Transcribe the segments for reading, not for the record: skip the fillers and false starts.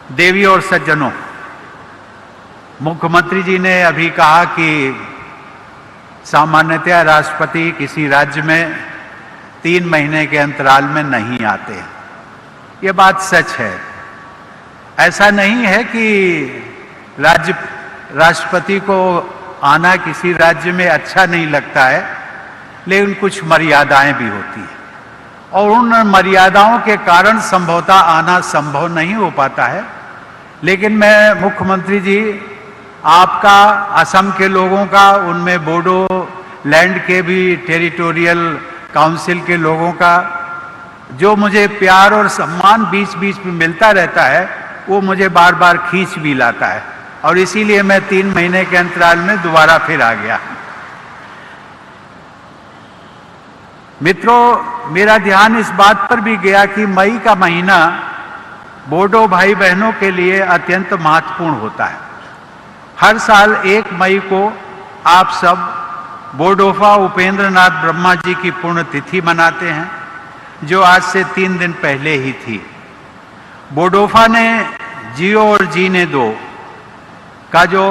देवियों और सज्जनों, मुख्यमंत्री जी ने अभी कहा कि सामान्यतया राष्ट्रपति किसी राज्य में 3 महीने के अंतराल में नहीं आते हैं। ये बात सच है। ऐसा नहीं है कि राष्ट्रपति को आना किसी राज्य में अच्छा नहीं लगता है, लेकिन कुछ मर्यादाएं भी होती हैं और उन मर्यादाओं के कारण संभवतः आना संभव नहीं हो पाता है। लेकिन मैं मुख्यमंत्री जी, आपका, असम के लोगों का, उनमें बोडो लैंड के भी टेरिटोरियल काउंसिल के लोगों का जो मुझे प्यार और सम्मान बीच बीच में मिलता रहता है, वो मुझे बार बार खींच भी लाता है और इसीलिए मैं 3 महीने के अंतराल में दोबारा फिर आ गया। मित्रों, मेरा ध्यान इस बात पर भी गया कि मई का महीना बोडो भाई बहनों के लिए अत्यंत महत्वपूर्ण होता है। हर साल 1 मई को आप सब बोडोफा उपेंद्र नाथ ब्रह्मा जी की पुण्यतिथि मनाते हैं, जो आज से 3 दिन पहले ही थी। बोडोफा ने जियो और जीने दो का जो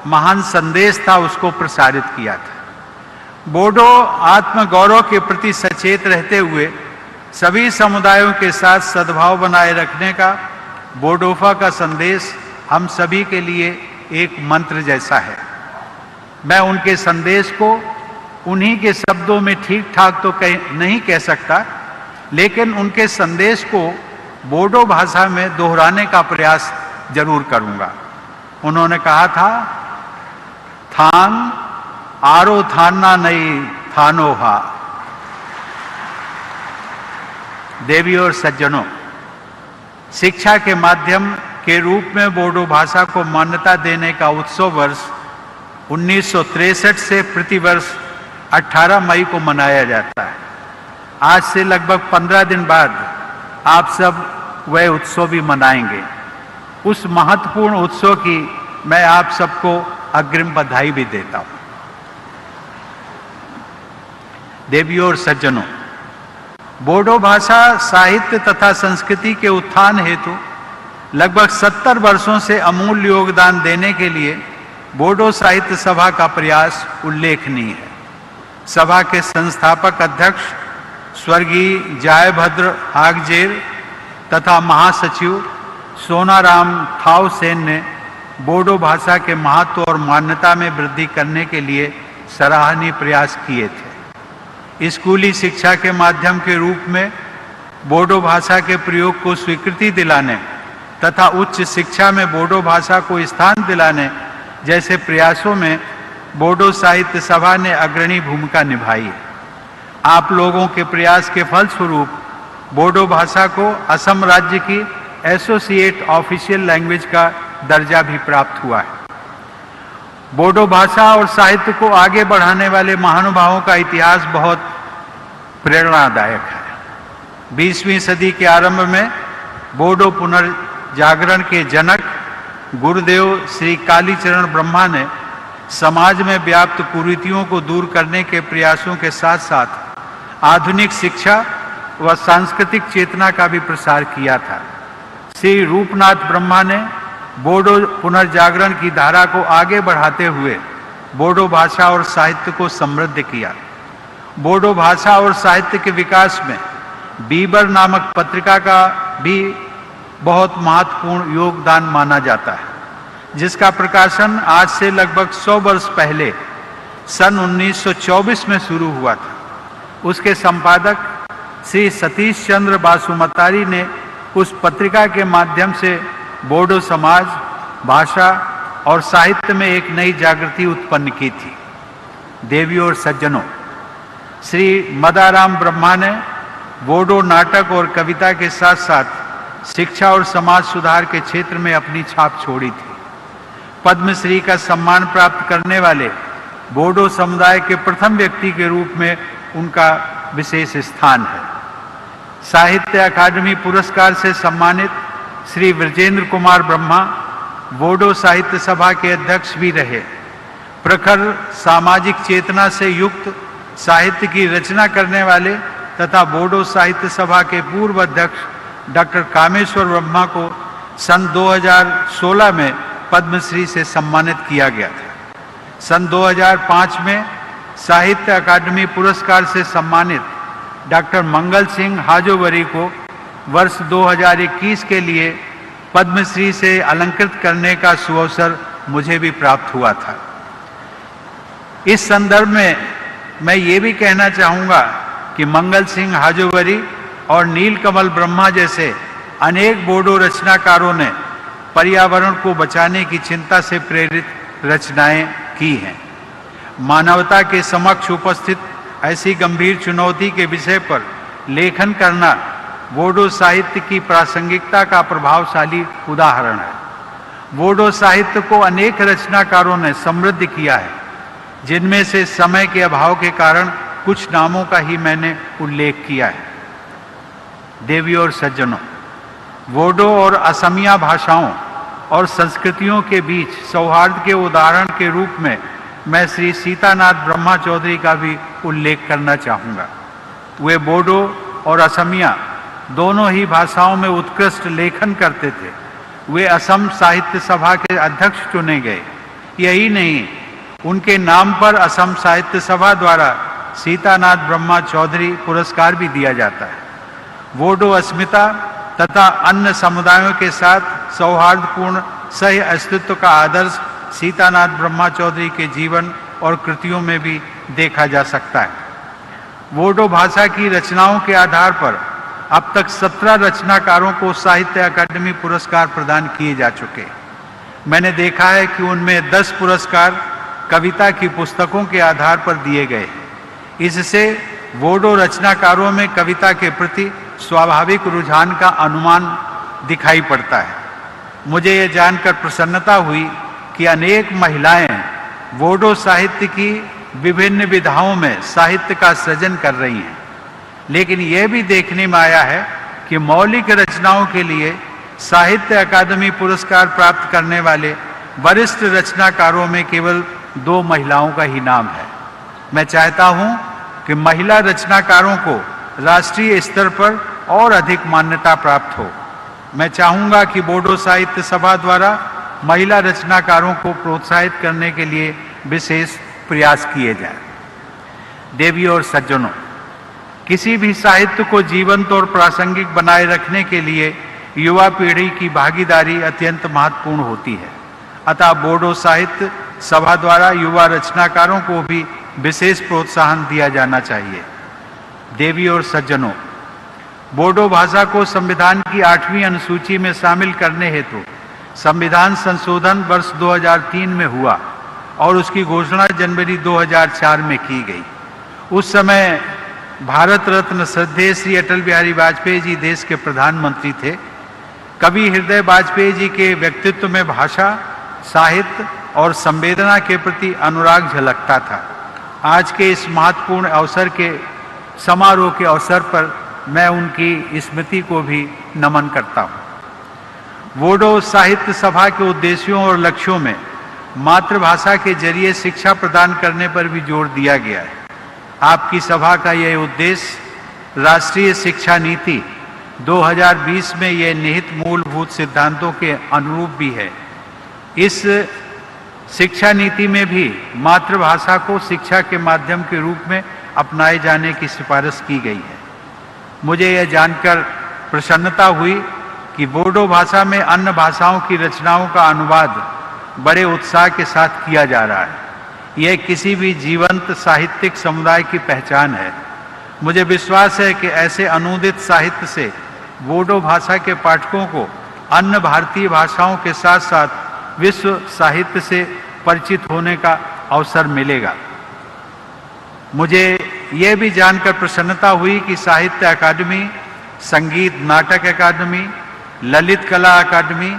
महान संदेश था उसको प्रसारित किया था। बोडो आत्मगौरव के प्रति सचेत रहते हुए सभी समुदायों के साथ सद्भाव बनाए रखने का बोडोफा का संदेश हम सभी के लिए एक मंत्र जैसा है। मैं उनके संदेश को उन्हीं के शब्दों में ठीक ठाक तो नहीं कह सकता, लेकिन उनके संदेश को बोडो भाषा में दोहराने का प्रयास जरूर करूंगा। उन्होंने कहा था, थान आरो थाना नहीं थानो हा। देवियों और सज्जनों, शिक्षा के माध्यम के रूप में बोडो भाषा को मान्यता देने का उत्सव वर्ष 1963 से प्रतिवर्ष 18 मई को मनाया जाता है। आज से लगभग 15 दिन बाद आप सब वह उत्सव भी मनाएंगे। उस महत्वपूर्ण उत्सव की मैं आप सबको अग्रिम बधाई भी देता हूं। देवियों और सज्जनों, बोडो भाषा साहित्य तथा संस्कृति के उत्थान हेतु लगभग 70 वर्षों से अमूल्य योगदान देने के लिए बोडो साहित्य सभा का प्रयास उल्लेखनीय है। सभा के संस्थापक अध्यक्ष स्वर्गीय जयभद्र हागजेर तथा महासचिव सोनाराम थावसेन ने बोडो भाषा के महत्व और मान्यता में वृद्धि करने के लिए सराहनीय प्रयास किए थे। स्कूली शिक्षा के माध्यम के रूप में बोडो भाषा के प्रयोग को स्वीकृति दिलाने तथा उच्च शिक्षा में बोडो भाषा को स्थान दिलाने जैसे प्रयासों में बोडो साहित्य सभा ने अग्रणी भूमिका निभाई है। आप लोगों के प्रयास के फलस्वरूप बोडो भाषा को असम राज्य की एसोसिएट ऑफिशियल लैंग्वेज का दर्जा भी प्राप्त हुआ है। बोडो भाषा और साहित्य को आगे बढ़ाने वाले महानुभावों का इतिहास बहुत प्रेरणादायक है। 20वीं सदी के आरंभ में बोडो पुनर्जागरण के जनक गुरुदेव श्री कालीचरण ब्रह्मा ने समाज में व्याप्त कुरीतियों को दूर करने के प्रयासों के साथ साथ आधुनिक शिक्षा व सांस्कृतिक चेतना का भी प्रसार किया था। श्री रूपनाथ ब्रह्मा ने बोडो पुनर्जागरण की धारा को आगे बढ़ाते हुए बोडो भाषा और साहित्य को समृद्ध किया। बोडो भाषा और साहित्य के विकास में बीबर नामक पत्रिका का भी बहुत महत्वपूर्ण योगदान माना जाता है, जिसका प्रकाशन आज से लगभग 100 वर्ष पहले सन 1924 में शुरू हुआ था। उसके संपादक श्री सतीश चंद्र बासुमतारी ने उस पत्रिका के माध्यम से बोडो समाज, भाषा और साहित्य में एक नई जागृति उत्पन्न की थी। देवियों और सज्जनों, श्री मदाराम ब्रह्मा ने बोडो नाटक और कविता के साथ साथ शिक्षा और समाज सुधार के क्षेत्र में अपनी छाप छोड़ी थी। पद्मश्री का सम्मान प्राप्त करने वाले बोडो समुदाय के प्रथम व्यक्ति के रूप में उनका विशेष स्थान है। साहित्य अकादमी पुरस्कार से सम्मानित श्री विजेंद्र कुमार ब्रह्मा बोडो साहित्य सभा के अध्यक्ष भी रहे। प्रखर सामाजिक चेतना से युक्त साहित्य की रचना करने वाले तथा बोडो साहित्य सभा के पूर्व अध्यक्ष डॉक्टर कामेश्वर ब्रह्मा को सन 2016 में पद्मश्री से सम्मानित किया गया था। सन 2005 में साहित्य अकादमी पुरस्कार से सम्मानित डॉक्टर मंगल सिंह हाजोवरी को वर्ष 2021 के लिए पद्मश्री से अलंकृत करने का सुअवसर मुझे भी प्राप्त हुआ था। इस संदर्भ में मैं ये भी कहना चाहूँगा कि मंगल सिंह हाजोवरी और नीलकमल ब्रह्मा जैसे अनेक बोडो रचनाकारों ने पर्यावरण को बचाने की चिंता से प्रेरित रचनाएं की हैं। मानवता के समक्ष उपस्थित ऐसी गंभीर चुनौती के विषय पर लेखन करना बोडो साहित्य की प्रासंगिकता का प्रभावशाली उदाहरण है। बोडो साहित्य को अनेक रचनाकारों ने समृद्ध किया है, जिनमें से समय के अभाव के कारण कुछ नामों का ही मैंने उल्लेख किया है। देवियों और सज्जनों, बोडो और असमिया भाषाओं और संस्कृतियों के बीच सौहार्द के उदाहरण के रूप में मैं श्री सीतानाथ ब्रह्मा चौधरी का भी उल्लेख करना चाहूँगा। वे बोडो और असमिया दोनों ही भाषाओं में उत्कृष्ट लेखन करते थे। वे असम साहित्य सभा के अध्यक्ष चुने गए। यही नहीं, उनके नाम पर असम साहित्य सभा द्वारा सीतानाथ ब्रह्मा चौधरी पुरस्कार भी दिया जाता है। बोडो अस्मिता तथा अन्य समुदायों के साथ सौहार्दपूर्ण सह अस्तित्व का आदर्श सीतानाथ ब्रह्मा चौधरी के जीवन और कृतियों में भी देखा जा सकता है। बोडो भाषा की रचनाओं के आधार पर अब तक 17 रचनाकारों को साहित्य अकादमी पुरस्कार प्रदान किए जा चुके हैं। मैंने देखा है कि उनमें 10 पुरस्कार कविता की पुस्तकों के आधार पर दिए गए हैं। इससे बोडो रचनाकारों में कविता के प्रति स्वाभाविक रुझान का अनुमान दिखाई पड़ता है। मुझे यह जानकर प्रसन्नता हुई कि अनेक महिलाएं बोडो साहित्य की विभिन्न विधाओं में साहित्य का सृजन कर रही हैं। लेकिन यह भी देखने में आया है कि मौलिक रचनाओं के लिए साहित्य अकादमी पुरस्कार प्राप्त करने वाले वरिष्ठ रचनाकारों में केवल 2 महिलाओं का ही नाम है। मैं चाहता हूं कि महिला रचनाकारों को राष्ट्रीय स्तर पर और अधिक मान्यता प्राप्त हो। मैं चाहूंगा कि बोडो साहित्य सभा द्वारा महिला रचनाकारों को प्रोत्साहित करने के लिए विशेष प्रयास किए जाएं। देवियों और सज्जनों, किसी भी साहित्य को जीवंत और प्रासंगिक बनाए रखने के लिए युवा पीढ़ी की भागीदारी अत्यंत महत्वपूर्ण होती है। अतः बोडो साहित्य सभा द्वारा युवा रचनाकारों को भी विशेष प्रोत्साहन दिया जाना चाहिए। देवियों और सज्जनों, बोडो भाषा को संविधान की 8वीं अनुसूची में शामिल करने हेतु संविधान संशोधन वर्ष 2003 में हुआ और उसकी घोषणा जनवरी 2004 में की गई। उस समय भारत रत्न श्रद्धेय श्री अटल बिहारी वाजपेयी जी देश के प्रधानमंत्री थे। कवि हृदय वाजपेयी जी के व्यक्तित्व में भाषा, साहित्य और संवेदना के प्रति अनुराग झलकता था। आज के इस महत्वपूर्ण अवसर के समारोह के अवसर पर मैं उनकी स्मृति को भी नमन करता हूँ। बोडो साहित्य सभा के उद्देश्यों और लक्ष्यों में मातृभाषा के जरिए शिक्षा प्रदान करने पर भी जोर दिया गया है। आपकी सभा का यह उद्देश्य राष्ट्रीय शिक्षा नीति 2020 में यह निहित मूलभूत सिद्धांतों के अनुरूप भी है। इस शिक्षा नीति में भी मातृभाषा को शिक्षा के माध्यम के रूप में अपनाए जाने की सिफारिश की गई है। मुझे यह जानकर प्रसन्नता हुई कि बोडो भाषा में अन्य भाषाओं की रचनाओं का अनुवाद बड़े उत्साह के साथ किया जा रहा है। यह किसी भी जीवंत साहित्यिक समुदाय की पहचान है। मुझे विश्वास है कि ऐसे अनुदित साहित्य से बोडो भाषा के पाठकों को अन्य भारतीय भाषाओं के साथ साथ विश्व साहित्य से परिचित होने का अवसर मिलेगा। मुझे यह भी जानकर प्रसन्नता हुई कि साहित्य अकादमी, संगीत नाटक अकादमी, ललित कला अकादमी,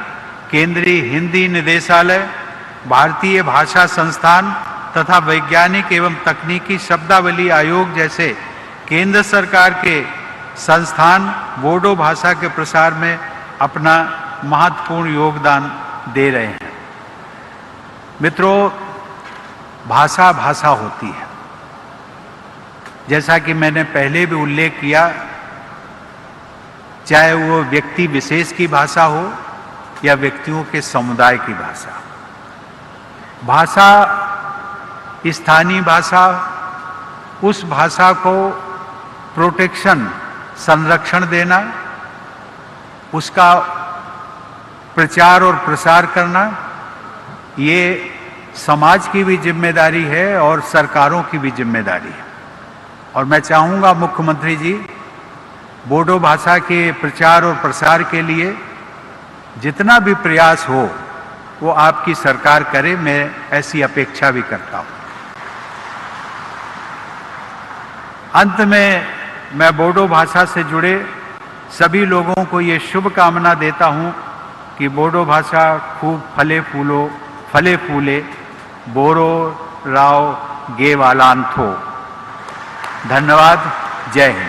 केंद्रीय हिंदी निदेशालय, भारतीय भाषा संस्थान तथा वैज्ञानिक एवं तकनीकी शब्दावली आयोग जैसे केंद्र सरकार के संस्थान बोडो भाषा के प्रसार में अपना महत्वपूर्ण योगदान दे रहे हैं। मित्रों, भाषा भाषा होती है। जैसा कि मैंने पहले भी उल्लेख किया, चाहे वो व्यक्ति विशेष की भाषा हो या व्यक्तियों के समुदाय की भाषा। भाषा स्थानीय भाषा, उस भाषा को प्रोटेक्शन, संरक्षण देना, उसका प्रचार और प्रसार करना, ये समाज की भी जिम्मेदारी है और सरकारों की भी जिम्मेदारी है। और मैं चाहूँगा मुख्यमंत्री जी, बोडो भाषा के प्रचार और प्रसार के लिए जितना भी प्रयास हो वो आपकी सरकार करे, मैं ऐसी अपेक्षा भी करता हूँ। अंत में मैं बोडो भाषा से जुड़े सभी लोगों को ये शुभकामना देता हूँ कि बोडो भाषा खूब फले फूले बोरो राव गेवालांथो। धन्यवाद। जय हिंद।